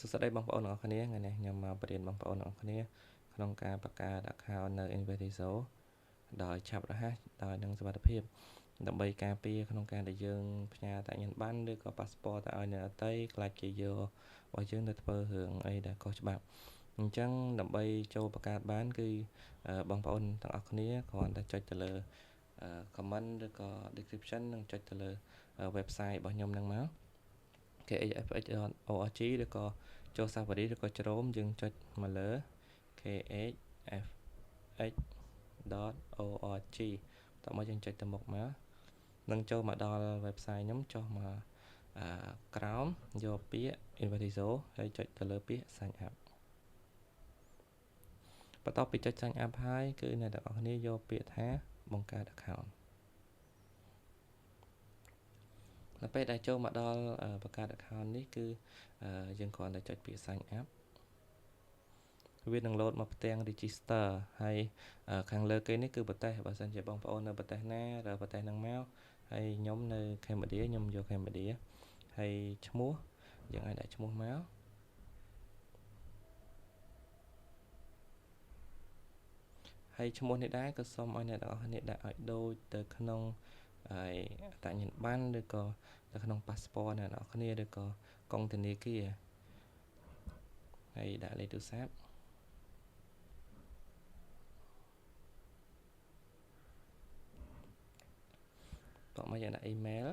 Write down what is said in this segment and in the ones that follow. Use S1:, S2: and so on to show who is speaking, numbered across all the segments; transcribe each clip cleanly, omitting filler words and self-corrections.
S1: សួស្តីបងប្អូនទាំងអស់គ្នាថ្ងៃនេះខ្ញុំមកបរៀនបងប្អូនទាំងអស់គ្នាក្នុងការបង្កើត account នៅ Invertizo ដោយឆាប់រហ័សដោយនឹងសុវត្ថិភាពដើម្បីការពារក្នុងការដែលយើងផ្ញើតាក់ញ៉ាំប័ណ្ណឬក៏ passport ទៅឲ្យអ្នកដទៃខ្លាចគេយករបស់យើងទៅធ្វើរឿងអីដែលខុសច្បាប់អញ្ចឹងដើម្បីចូលបង្កើតបានគឺបងប្អូនទាំងអស់គ្នាគ្រាន់តែចុចទៅលើ comment ឬក៏ description និងចុចទៅលើ website របស់ខ្ញុំហ្នឹងមក khfx.org ឬក៏ចូល Safari ឬក៏ Chrome យើងចុចមកលើ khfx.org តោះមកយើងចុចទៅមុខមកនឹងចូលមកដល់ website ខ្ញុំចុះមកក្រោមយកពាក្យ Invertizo ហើយចុចទៅលើពាក្យ sign up បន្ទាប់ពីចុច sign up ហើយគឺអ្នកទាំងអស់គ្នាយកពាក្យថាបង្កើត account នៅពេលដែលចូលមកដល់បង្កើត account នេះគឺយើងគ្រាន់តែចុចពាក្យ sign up វានឹង load មកផ្ទាំង register ហើយខាងលើគេនេះគឺប្រទេសបើសិនជាបងប្អូននៅប្រទេសណារើប្រទេសហ្នឹងមកហើយខ្ញុំនៅ Cambodia ខ្ញុំយក Cambodia ហើយឈ្មោះយើងអាចដាក់ឈ្មោះមកហើយឈ្មោះនេះដែរក៏សូមឲ្យអ្នកទាំងអស់គ្នាដាក់ឲ្យដូចទៅក្នុងហើយតាក់ញ៉ាំប័ណ្ណឬក៏នៅក្នុង passport អ្នកទាំងអស់គ្នាឬក៏កុងធនាគារហើយដាក់លេខទូរស័ព្ទតោះមកយើងដាក់ email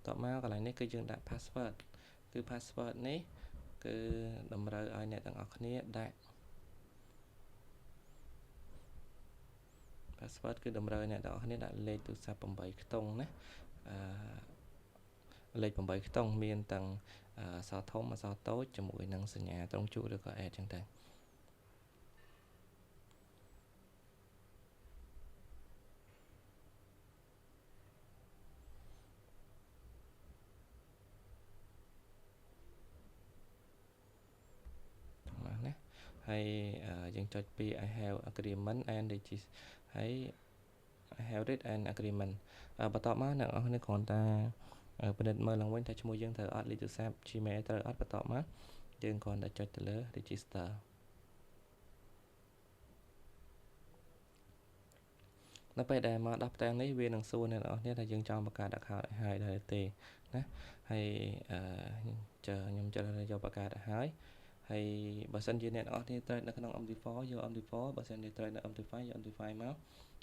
S1: តមកកន្លែងនេះគឺយើងដាក់ password គឺ password នេះគឺតម្រូវឲ្យអ្នកទាំងអស់គ្នាដាក់ password គឺតម្រូវឲ្យអ្នកទាំងអស់គ្នាដាក់លេខទូរស័ព្ទ8ខ្ទង់ណាលេខ8ខ្ទង់មានទាំងអក្សរធំអក្សរតូចជាមួយនឹងសញ្ញាត្រង់ជួរឬក៏ add ចឹងទៅហើយយើងចុចពី I have agreement and register ហើយ I have read an agreement បន្ទាប់មកអ្នកនរគ្នាគ្រាន់តែពិនិត្យមើលឡើងវិញថាឈ្មោះយើងត្រូវអត់លេខទូរស័ព្ទ Gmail ត្រូវអត់បន្ទាប់មកយើងគ្រាន់តែចុចទៅលើ register នៅពេលដែលមកដល់ផ្ទាំងនេះវានឹងសួរអ្នកនរគ្នាថាយើងចង់បង្កើត account ឲ្យហើយដែរទេណាហើយខ្ញុំចូលយកបង្កើតឲ្យហើយបើសិនជាអ្នកនរគ្នាត្រូវនៅក្នុង MT4 យក MT4 បើសិនជាត្រូវនៅ MT5 យក MT5 មក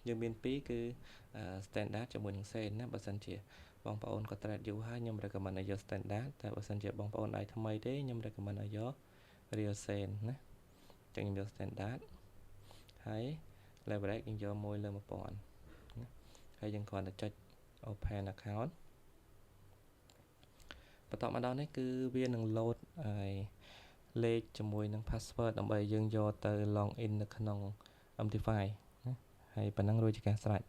S1: យើងមាន2គឺ standard ជាមួយនឹង sen ណាបើសិនជាបងប្អូនក៏ trade យូរហើយខ្ញុំ recommend ឲ្យយក standard តែបើសិនជាបងប្អូនដៃថ្មីទេខ្ញុំ recommend ឲ្យយក real sen ណាចឹងខ្ញុំយក standard ហើយ leverage យើងយក1លើ 1000 ណាហើយយើងគ្រាន់តែចុច open account បន្ទាប់មកដល់នេះគឺវានឹង load ហើយលេខជាមួយនឹង password ដើម្បីយើងយកទៅ log in នៅក្នុង MT5 ណាហើយប៉ុណ្ណឹងរួចជាការស្រេច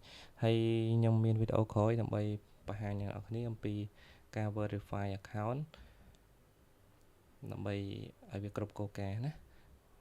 S1: ហើយខ្ញុំមានវីដេអូក្រោយដើម្បីបង្ហាញអ្នកនរគ្នាអំពីការ verify account ដើម្បីឲ្យវាគ្រប់គោលការណ៍ណា